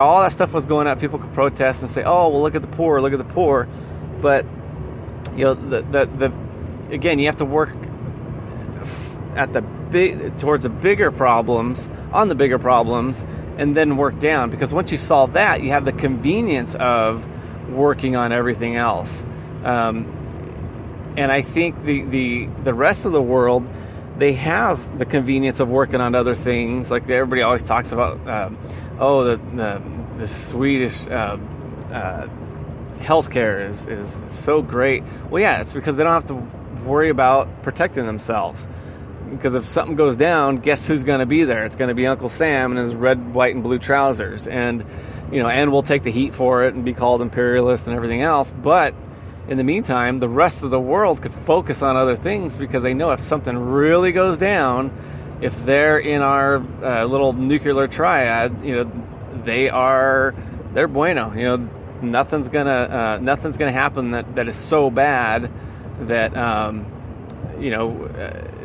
all that stuff was going up, people could protest and say, "Oh, well, look at the poor, look at the poor." But the again, you have to work at towards the bigger problems, on the bigger problems, and then work down. Because once you solve that, you have the convenience of working on everything else. And I think the rest of the world, they have the convenience of working on other things. Like everybody always talks about, the Swedish healthcare is so great. Well, yeah, it's because they don't have to worry about protecting themselves. Because if something goes down, guess who's going to be there? It's going to be Uncle Sam in his red, white, and blue trousers, and we'll take the heat for it and be called imperialist and everything else. But in the meantime, the rest of the world could focus on other things because they know if something really goes down, if they're in our little nuclear triad, they're bueno. Nothing's gonna happen that is so bad that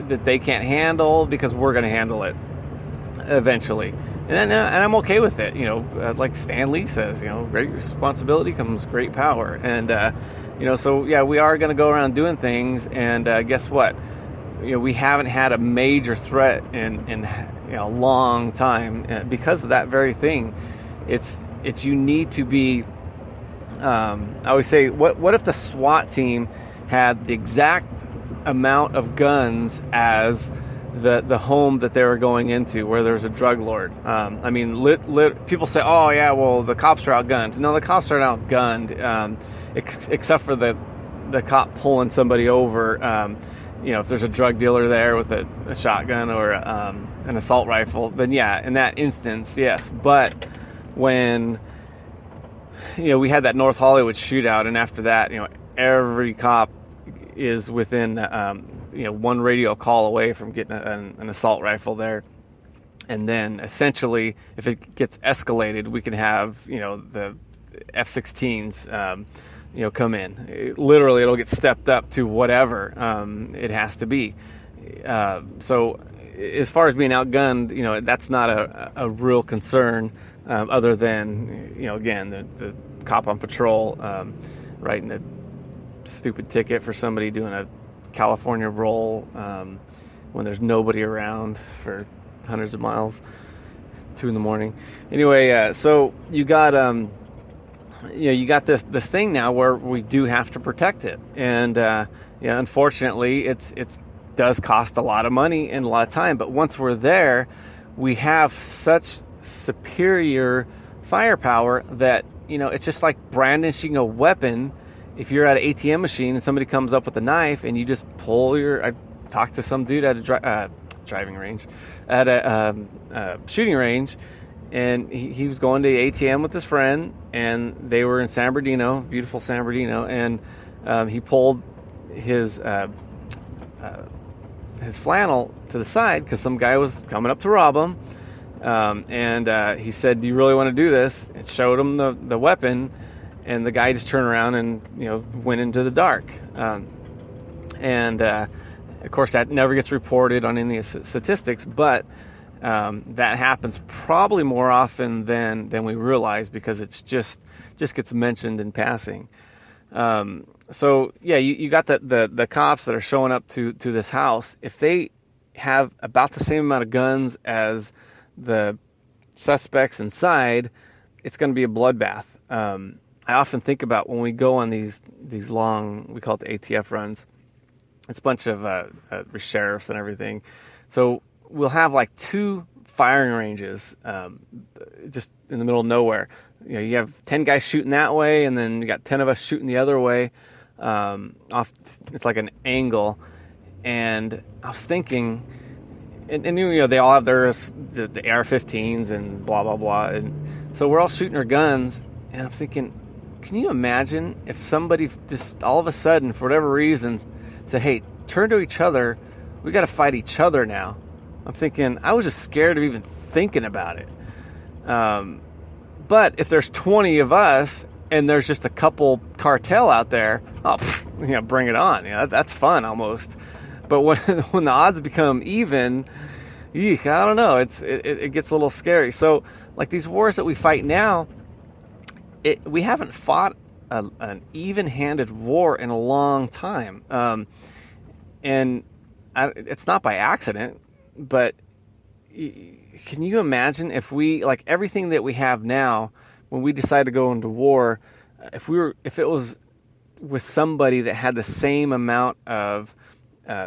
that they can't handle, because we're going to handle it eventually. And I'm okay with it. Like Stan Lee says, great responsibility comes great power. And so yeah, we are going to go around doing things. And guess what? We haven't had a major threat in a long time because of that very thing. It's you need to be. I always say, what if the SWAT team had the exact amount of guns as the home that they were going into, where there's a drug lord? People say, "Oh yeah, well the cops are outgunned." No, the cops aren't outgunned, except for the cop pulling somebody over. If there's a drug dealer there with a shotgun or an assault rifle, then yeah, in that instance, yes. But when we had that North Hollywood shootout, and after that, every cop is within one radio call away from getting an assault rifle there. And then essentially, if it gets escalated, we can have the F-16s come in. Literally, it'll get stepped up to whatever it has to be. So as far as being outgunned, that's not a real concern, other than again, the cop on patrol writing a stupid ticket for somebody doing a California roll when there's nobody around for hundreds of miles, 2 a.m. Anyway, so you got you got this thing now where we do have to protect it, and unfortunately, it does cost a lot of money and a lot of time. But once we're there, we have such superior firepower that it's just like brandishing a weapon. If you're at an ATM machine and somebody comes up with a knife and you just pull I talked to some dude at a driving range, at a shooting range, and he was going to the ATM with his friend, and they were in San Bernardino, beautiful San Bernardino, and he pulled his flannel to the side because some guy was coming up to rob him, and he said, "Do you really want to do this?" And showed him the weapon. And the guy just turned around and went into the dark, and of course that never gets reported on any statistics. But that happens probably more often than we realize, because it's just gets mentioned in passing. So yeah, you got the cops that are showing up to this house. If they have about the same amount of guns as the suspects inside, it's going to be a bloodbath. I often think about when we go on these long, we call it the ATF runs. It's a bunch of sheriffs and everything. So we'll have like 2 firing ranges just in the middle of nowhere. You have 10 guys shooting that way, and then you got 10 of us shooting the other way. It's like an angle. And I was thinking, and they all have the AR-15s and blah, blah, blah. And so we're all shooting our guns, and I'm thinking, can you imagine if somebody just all of a sudden, for whatever reasons, said, "Hey, turn to each other. We got to fight each other now." I'm thinking, I was just scared of even thinking about it. But if there's 20 of us and there's just a couple cartel out there, bring it on. That's fun almost. But when the odds become even, Eek, I don't know. It gets a little scary. So, like these wars that we fight now, we haven't fought an even-handed war in a long time, and it's not by accident. But can you imagine if we, like everything that we have now, when we decide to go into war, if it was with somebody that had the same amount of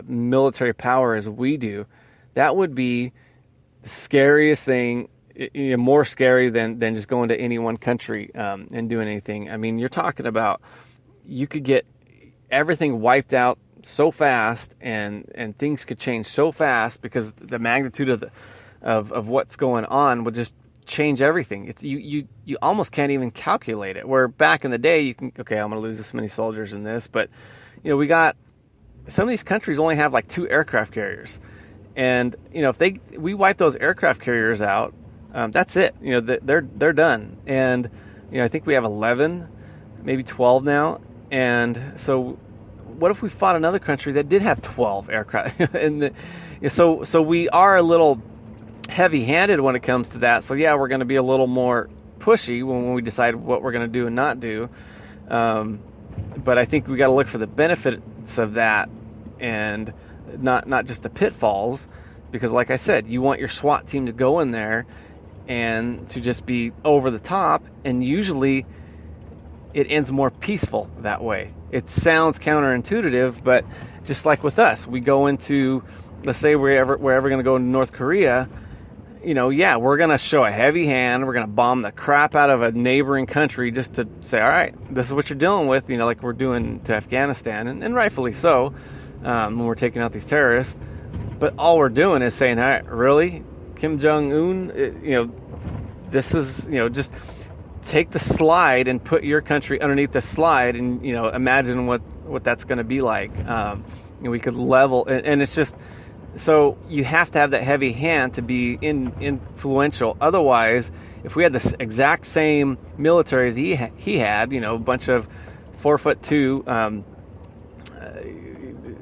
military power as we do, that would be the scariest thing, more scary than just going to any one country and doing anything. I mean, you're talking about you could get everything wiped out so fast, and things could change so fast because the magnitude of what's going on would just change everything. You almost can't even calculate it. Where back in the day, you can, okay, I'm going to lose this many soldiers in this, but we got some of these countries only have like 2 aircraft carriers, and if we wipe those aircraft carriers out, that's it. They're done. And I think we have 11, maybe 12 now, and so. What if we fought another country that did have 12 aircraft? And so we are a little heavy-handed when it comes to that. So yeah, we're going to be a little more pushy when we decide what we're going to do and not do. But I think we got to look for the benefits of that, and not just the pitfalls. Because like I said, you want your SWAT team to go in there and to just be over the top, and usually it ends more peaceful that way. It sounds counterintuitive, but just like with us, we go into, let's say we're ever going to go into North Korea, we're going to show a heavy hand. We're going to bomb the crap out of a neighboring country just to say, all right, this is what you're dealing with, like we're doing to Afghanistan, and rightfully so, when we're taking out these terrorists. But all we're doing is saying, all right, really, Kim Jong-un, this is, just take the slide and put your country underneath the slide, and imagine what that's going to be like. We could level, and it's just so you have to have that heavy hand to be influential. Otherwise, if we had the exact same military as he had, a bunch of 4'2"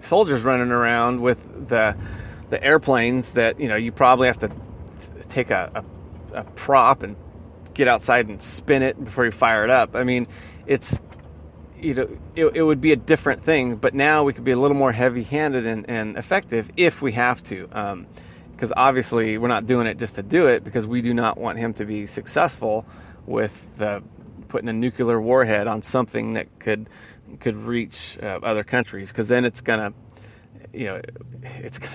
soldiers running around with the airplanes that you probably have to take a prop and get outside and spin it before you fire it up. I mean, it's it would be a different thing, but now we could be a little more heavy-handed and effective if we have to, because obviously we're not doing it just to do it, because we do not want him to be successful with putting a nuclear warhead on something that could reach other countries, because then it's gonna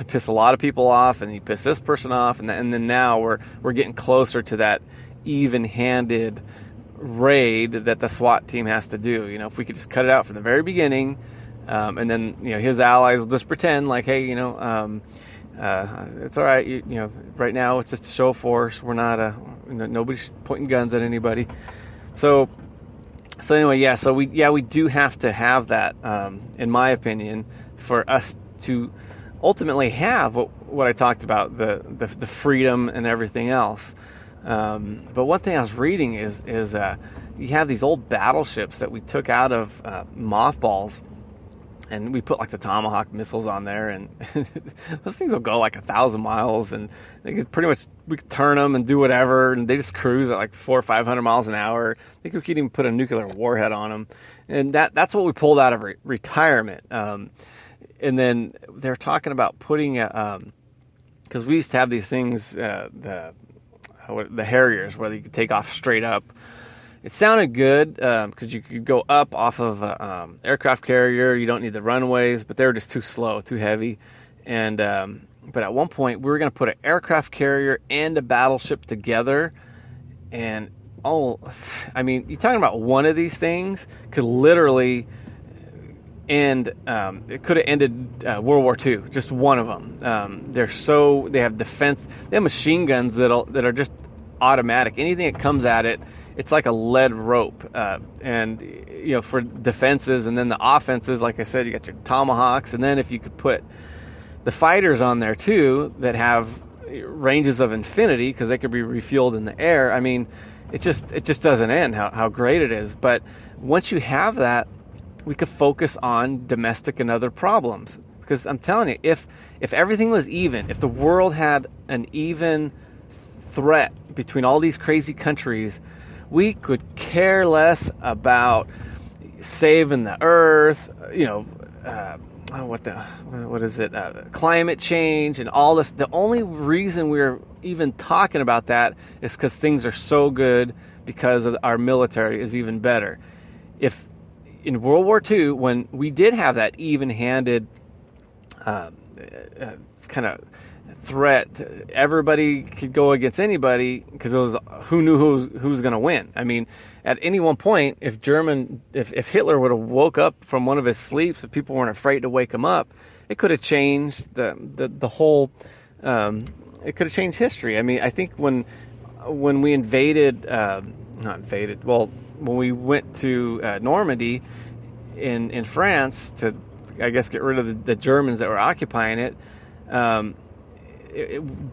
piss a lot of people off, and you piss this person off, and then now we're getting closer to that even-handed raid that the SWAT team has to do. If we could just cut it out from the very beginning, and then his allies will just pretend like, hey, it's all right. Right now it's just a show of force. We're not nobody's pointing guns at anybody. So anyway, yeah. So we do have to have that, in my opinion, for us to ultimately have what I talked about, the freedom and everything else. But one thing I was reading is you have these old battleships that we took out of mothballs, and we put like the Tomahawk missiles on there, and those things will go like 1,000 miles, and they could pretty much, we could turn them and do whatever, and they just cruise at like 400 or 500 miles an hour. I think we could even put a nuclear warhead on them, and that's what we pulled out of retirement. And then they're talking about putting because we used to have these things, the Harriers, where you could take off straight up. It sounded good because you could go up off of an aircraft carrier. You don't need the runways, but they were just too slow, too heavy. And but at one point, we were going to put an aircraft carrier and a battleship together. And you're talking about one of these things could literally end. It could have ended World War II. Just one of them. They have defense. They have machine guns that are just automatic. Anything that comes at it, it's like a lead rope. And for defenses, and then the offenses, like I said, you got your Tomahawks, and then if you could put the fighters on there too that have ranges of infinity, because they could be refueled in the air. I mean, it just doesn't end how great it is. But once you have that, we could focus on domestic and other problems, Because I'm telling you, if everything was even, if the world had an even threat between all these crazy countries, we could care less about saving the earth, climate change and all this. The only reason we're even talking about that is because things are so good, because of our military is even better. If in World War II, when we did have that even-handed kind of threat, everybody could go against anybody, because it was who knew who was going to win. I mean, at any one point, if Hitler would have woke up from one of his sleeps, if people weren't afraid to wake him up, it could have changed the whole. It could have changed history. I mean, I think when we when we went to Normandy in France to, I guess, get rid of the Germans that were occupying it.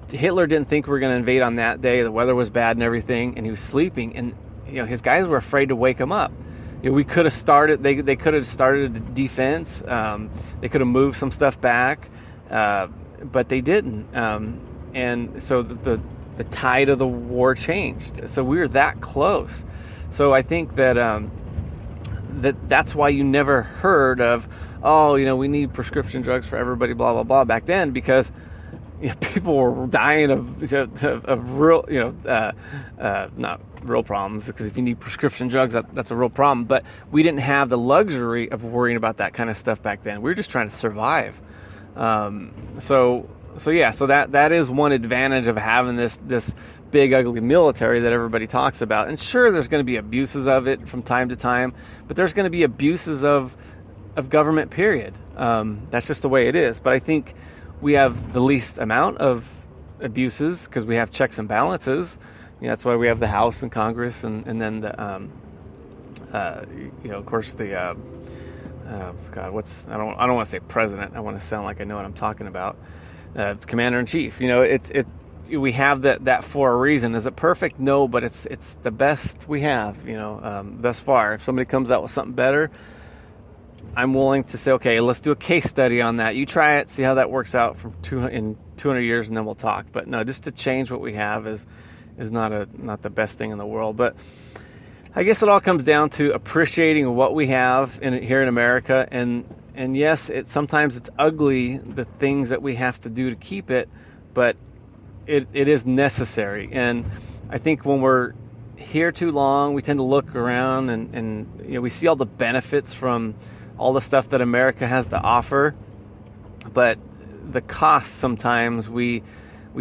Hitler didn't think we were going to invade on that day. The weather was bad and everything, and he was sleeping. And his guys were afraid to wake him up. We could have started. They could have started a defense. They could have moved some stuff back, but they didn't. And so the tide of the war changed. So we were that close. So I think that that's why you never heard of, we need prescription drugs for everybody, blah blah blah, back then, because people were dying of real, not real problems, because if you need prescription drugs, that's a real problem. But we didn't have the luxury of worrying about that kind of stuff back then. We were just trying to survive. So that is one advantage of having this big ugly military that everybody talks about. And sure, there's going to be abuses of it from time to time, but there's going to be abuses of government, period. That's just the way it is. But I think we have the least amount of abuses because we have checks and balances. That's why we have the House and Congress, and then the of course the I don't want to say president. I want to sound like I know what I'm talking about. Commander in chief. We have that for a reason. Is it perfect? No, but it's the best we have. Thus far. If somebody comes out with something better, I'm willing to say, okay, let's do a case study on that. You try it, see how that works out in 200 years, and then we'll talk. But no, just to change what we have is not the best thing in the world. But I guess it all comes down to appreciating what we have here in America. And yes, sometimes it's ugly, the things that we have to do to keep it, but it is necessary. And I think when we're here too long, we tend to look around and we see all the benefits from all the stuff that America has to offer, but the cost, sometimes we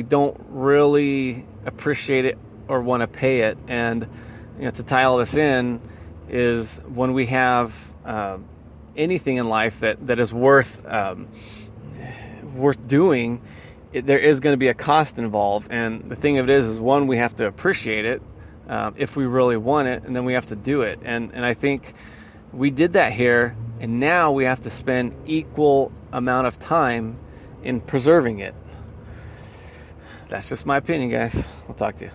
don't really appreciate it or want to pay it. And to tie all this in is when we have anything in life that is worth doing, there is going to be a cost involved. And the thing of it is one, we have to appreciate it if we really want it, and then we have to do it. And I think we did that here, and now we have to spend equal amount of time in preserving it. That's just my opinion, guys. We'll talk to you.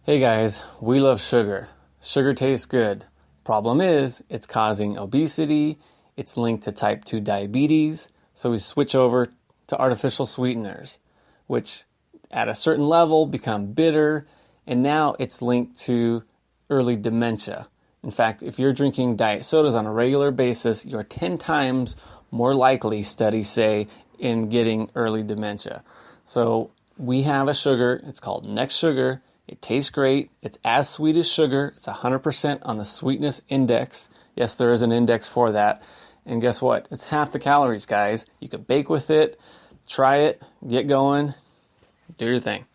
Hey guys, we love sugar. Sugar tastes good. Problem is, it's causing obesity, it's linked to type 2 diabetes, so we switch over to artificial sweeteners, which at a certain level become bitter, and now it's linked to early dementia. In fact, if you're drinking diet sodas on a regular basis, you're 10 times more likely, studies say, in getting early dementia. So we have a sugar, it's called Next Sugar. It tastes great. It's as sweet as sugar. It's 100% on the sweetness index. Yes, there is an index for that. And guess what? It's half the calories, guys. You can bake with it, try it, get going, do your thing.